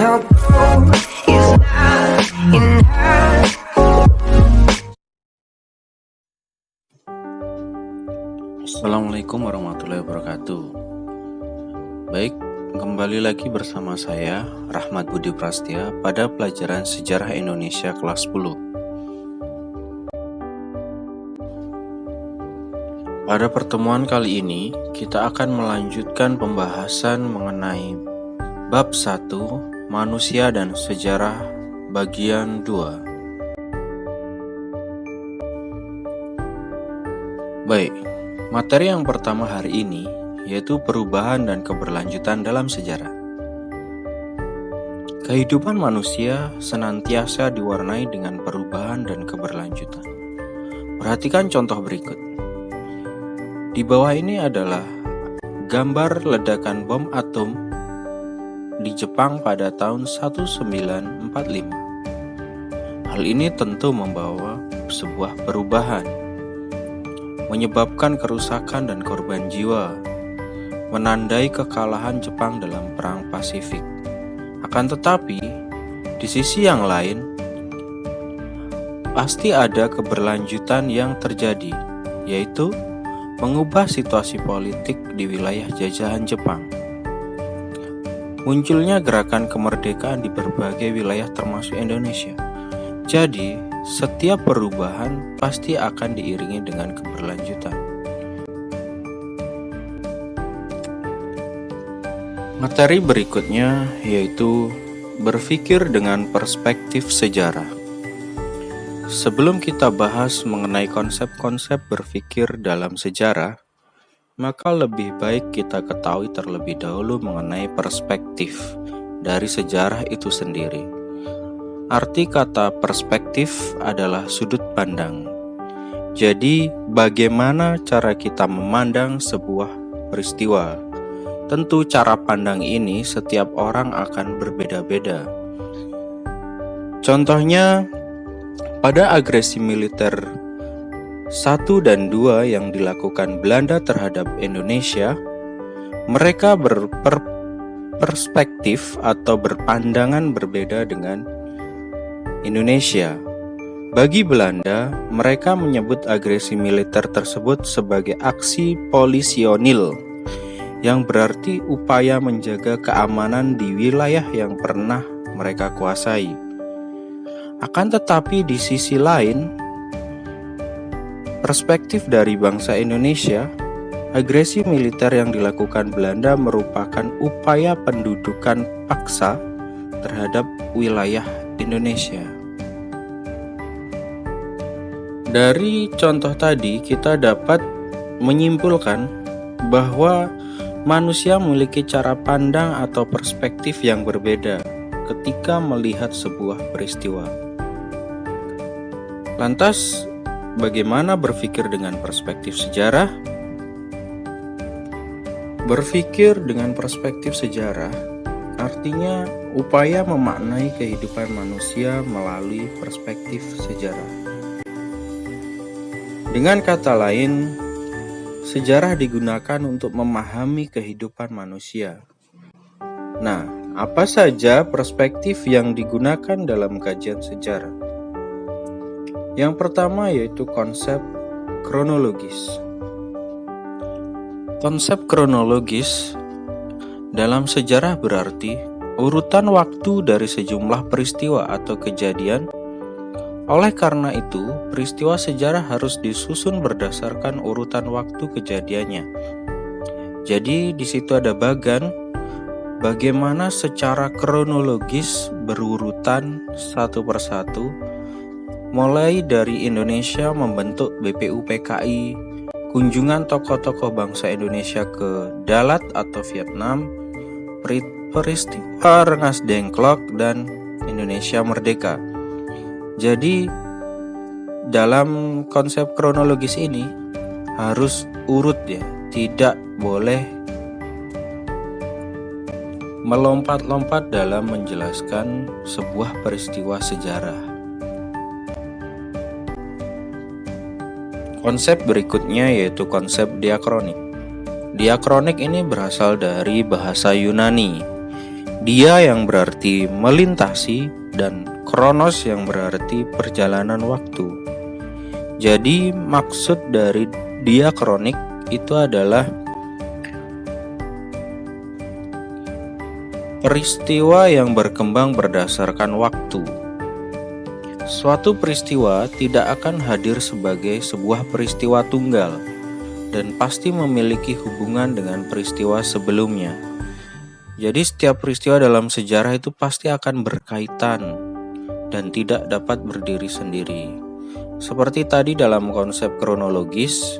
your goal is not enough. Assalamualaikum warahmatullahi wabarakatuh. Baik, kembali lagi bersama saya Rahmat Budi Prastya pada pelajaran Sejarah Indonesia kelas 10. Pada pertemuan kali ini, kita akan melanjutkan pembahasan mengenai bab 1, Manusia dan Sejarah bagian 2. Baik, materi yang pertama hari ini yaitu perubahan dan keberlanjutan dalam sejarah. Kehidupan manusia senantiasa diwarnai dengan perubahan dan keberlanjutan. Perhatikan contoh berikut. Di bawah ini adalah gambar ledakan bom atom di Jepang pada tahun 1945. Hal ini tentu membawa sebuah perubahan, menyebabkan kerusakan dan korban jiwa, menandai kekalahan Jepang dalam Perang Pasifik. Akan tetapi, di sisi yang lain, pasti ada keberlanjutan yang terjadi, yaitu mengubah situasi politik di wilayah jajahan Jepang. Munculnya gerakan kemerdekaan di berbagai wilayah termasuk Indonesia. Jadi, setiap perubahan pasti akan diiringi dengan keberlanjutan. Materi berikutnya yaitu berpikir dengan perspektif sejarah. Sebelum kita bahas mengenai konsep-konsep berpikir dalam sejarah, maka lebih baik kita ketahui terlebih dahulu mengenai perspektif dari sejarah itu sendiri. Arti kata perspektif adalah sudut pandang. Jadi, bagaimana cara kita memandang sebuah peristiwa? Tentu cara pandang ini setiap orang akan berbeda-beda. Contohnya, pada agresi militer 1 dan 2 yang dilakukan Belanda terhadap Indonesia, mereka berperspektif atau berpandangan berbeda dengan Indonesia. Bagi Belanda, mereka menyebut agresi militer tersebut sebagai aksi polisionil, yang berarti upaya menjaga keamanan di wilayah yang pernah mereka kuasai. Akan tetapi di sisi lain, perspektif dari bangsa Indonesia, agresi militer yang dilakukan Belanda merupakan upaya pendudukan paksa terhadap wilayah Indonesia. Dari contoh tadi kita dapat menyimpulkan bahwa manusia memiliki cara pandang atau perspektif yang berbeda ketika melihat sebuah peristiwa. Lantas, bagaimana berpikir dengan perspektif sejarah? Berpikir dengan perspektif sejarah artinya upaya memaknai kehidupan manusia melalui perspektif sejarah. Dengan kata lain, sejarah digunakan untuk memahami kehidupan manusia. Nah, apa saja perspektif yang digunakan dalam kajian sejarah? Yang pertama yaitu konsep kronologis. Konsep kronologis dalam sejarah berarti urutan waktu dari sejumlah peristiwa atau kejadian. Oleh karena itu, peristiwa sejarah harus disusun berdasarkan urutan waktu kejadiannya. Jadi di situ ada bagan bagaimana secara kronologis berurutan satu persatu, mulai dari Indonesia membentuk BPUPKI, kunjungan tokoh-tokoh bangsa Indonesia ke Dalat atau Vietnam, peristiwa Rengas Dengklok, dan Indonesia Merdeka. Jadi dalam konsep kronologis ini harus urut ya, tidak boleh melompat-lompat dalam menjelaskan sebuah peristiwa sejarah. Konsep berikutnya yaitu konsep diakronik. Diakronik ini berasal dari bahasa Yunani Dia yang berarti melintasi dan kronos yang berarti perjalanan waktu. Jadi maksud dari diakronik itu adalah peristiwa yang berkembang berdasarkan waktu. Suatu peristiwa tidak akan hadir sebagai sebuah peristiwa tunggal dan pasti memiliki hubungan dengan peristiwa sebelumnya. Jadi setiap peristiwa dalam sejarah itu pasti akan berkaitan dan tidak dapat berdiri sendiri. Seperti tadi dalam konsep kronologis,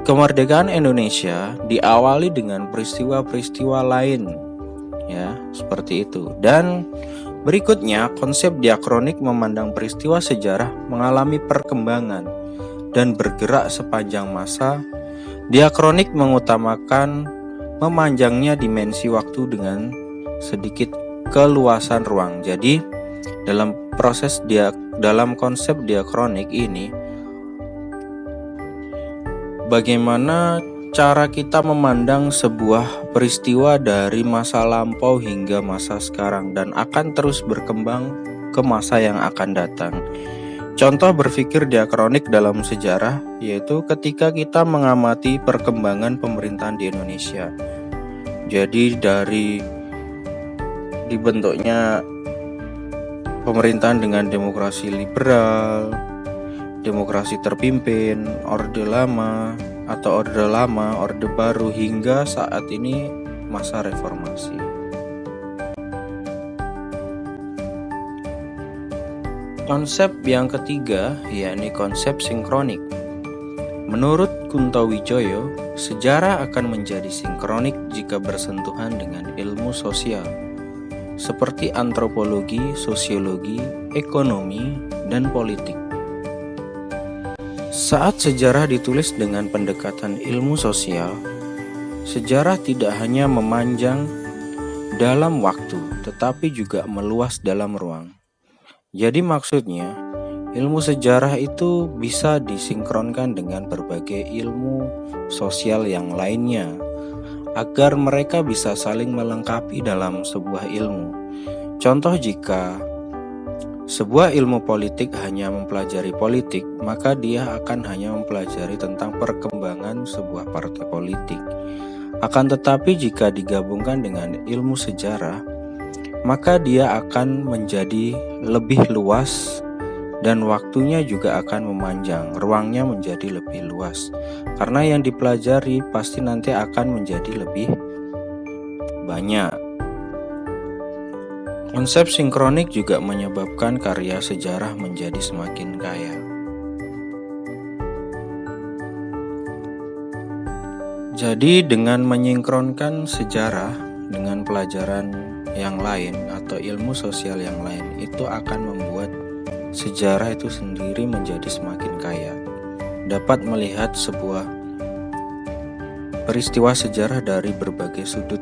kemerdekaan Indonesia diawali dengan peristiwa-peristiwa lain, ya, seperti itu. Dan berikutnya, konsep diakronik memandang peristiwa sejarah mengalami perkembangan dan bergerak sepanjang masa. Diakronik mengutamakan memanjangnya dimensi waktu dengan sedikit keluasan ruang. Jadi, dalam konsep diakronik ini, bagaimana cara kita memandang sebuah peristiwa dari masa lampau hingga masa sekarang dan akan terus berkembang ke masa yang akan datang. Contoh berpikir diakronik dalam sejarah yaitu ketika kita mengamati perkembangan pemerintahan di Indonesia. Jadi dari dibentuknya pemerintahan dengan demokrasi liberal, demokrasi terpimpin, orde lama, orde baru hingga saat ini masa reformasi. Konsep yang ketiga yakni konsep sinkronik. Menurut Kunto Wijoyo, sejarah akan menjadi sinkronik jika bersentuhan dengan ilmu sosial seperti antropologi, sosiologi, ekonomi, dan politik. Saat sejarah ditulis dengan pendekatan ilmu sosial, sejarah tidak hanya memanjang dalam waktu, tetapi juga meluas dalam ruang. Jadi maksudnya, ilmu sejarah itu bisa disinkronkan dengan berbagai ilmu sosial yang lainnya, agar mereka bisa saling melengkapi dalam sebuah ilmu. Contoh, jika sebuah ilmu politik hanya mempelajari politik, maka dia akan hanya mempelajari tentang perkembangan sebuah partai politik. Akan tetapi jika digabungkan dengan ilmu sejarah, maka dia akan menjadi lebih luas dan waktunya juga akan memanjang, ruangnya menjadi lebih luas. Karena yang dipelajari pasti nanti akan menjadi lebih banyak. Konsep sinkronik juga menyebabkan karya sejarah menjadi semakin kaya. Jadi dengan menyinkronkan sejarah dengan pelajaran yang lain atau ilmu sosial yang lain, itu akan membuat sejarah itu sendiri menjadi semakin kaya. Dapat melihat sebuah peristiwa sejarah dari berbagai sudut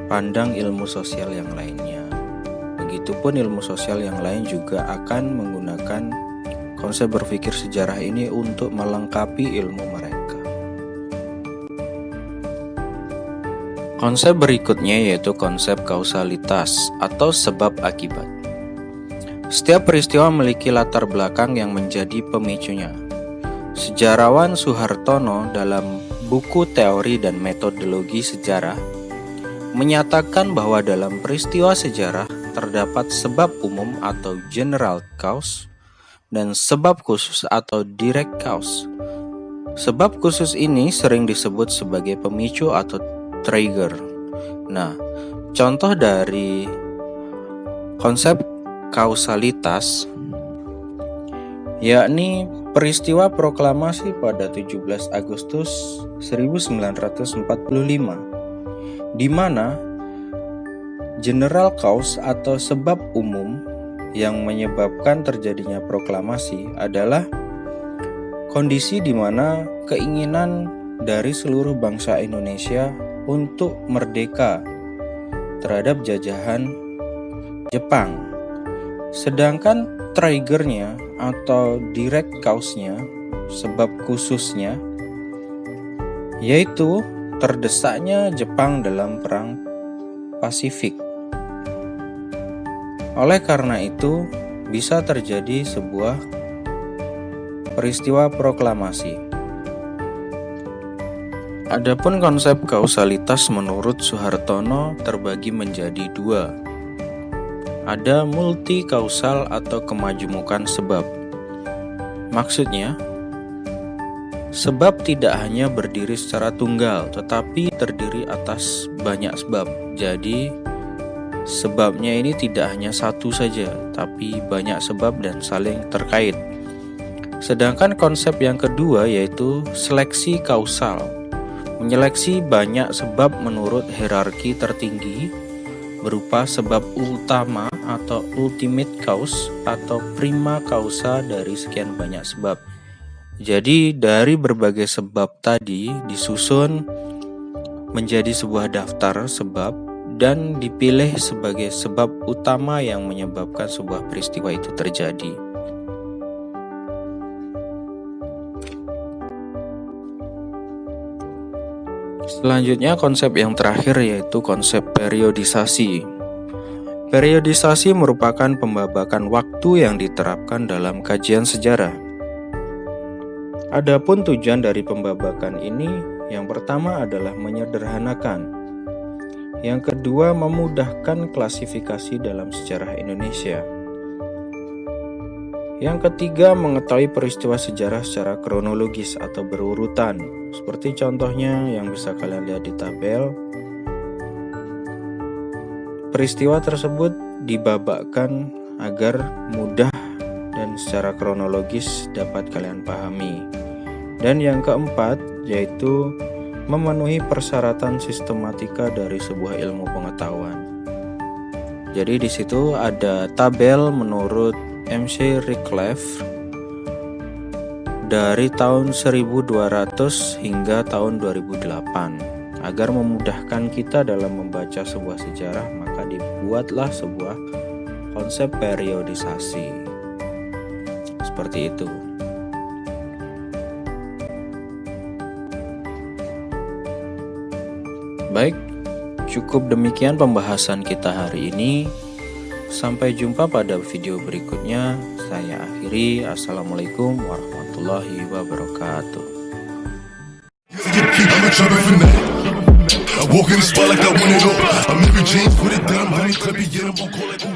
pandang ilmu sosial yang lainnya. Begitupun ilmu sosial yang lain juga akan menggunakan konsep berpikir sejarah ini untuk melengkapi ilmu mereka. Konsep berikutnya yaitu konsep kausalitas atau sebab akibat. Setiap peristiwa memiliki latar belakang yang menjadi pemicunya. Sejarawan Suhartono dalam buku Teori dan Metodologi Sejarah menyatakan bahwa dalam peristiwa sejarah terdapat sebab umum atau general cause dan sebab khusus atau direct cause. Sebab khusus ini sering disebut sebagai pemicu atau trigger. Nah, contoh dari konsep kausalitas yakni peristiwa proklamasi pada 17 Agustus 1945, di mana general cause atau sebab umum yang menyebabkan terjadinya proklamasi adalah kondisi di mana keinginan dari seluruh bangsa Indonesia untuk merdeka terhadap jajahan Jepang. Sedangkan triggernya atau direct cause-nya, sebab khususnya, yaitu terdesaknya Jepang dalam perang Pasifik. Oleh karena itu, bisa terjadi sebuah peristiwa proklamasi. Adapun konsep kausalitas menurut Suhartono terbagi menjadi dua. Ada multi kausal atau kemajemukan sebab. Maksudnya, sebab tidak hanya berdiri secara tunggal, tetapi terdiri atas banyak sebab. Jadi, sebabnya ini tidak hanya satu saja, tapi banyak sebab dan saling terkait. Sedangkan konsep yang kedua yaitu seleksi kausal, menyeleksi banyak sebab menurut hierarki tertinggi berupa sebab utama atau ultimate cause atau prima causa dari sekian banyak sebab. Jadi dari berbagai sebab tadi disusun menjadi sebuah daftar sebab dan dipilih sebagai sebab utama yang menyebabkan sebuah peristiwa itu terjadi. Selanjutnya konsep yang terakhir yaitu konsep periodisasi. Periodisasi merupakan pembabakan waktu yang diterapkan dalam kajian sejarah. Adapun tujuan dari pembabakan ini, yang pertama adalah menyederhanakan. Yang kedua, memudahkan klasifikasi dalam sejarah Indonesia. Yang ketiga, mengetahui peristiwa sejarah secara kronologis atau berurutan. Seperti contohnya yang bisa kalian lihat di tabel. Peristiwa tersebut dibabakkan agar mudah dan secara kronologis dapat kalian pahami. Dan yang keempat, yaitu memenuhi persyaratan sistematika dari sebuah ilmu pengetahuan. Jadi di situ ada tabel menurut MC Reclef dari tahun 1200 hingga tahun 2008. Agar memudahkan kita dalam membaca sebuah sejarah, maka dibuatlah sebuah konsep periodisasi. Seperti itu. Baik, cukup demikian pembahasan kita hari ini. Sampai jumpa pada video berikutnya. Saya akhiri. Assalamualaikum warahmatullahi wabarakatuh. I walk in the spot like I win it all. I'm Mary James, put it down, honey, clap it, yeah, I'm gon' call it.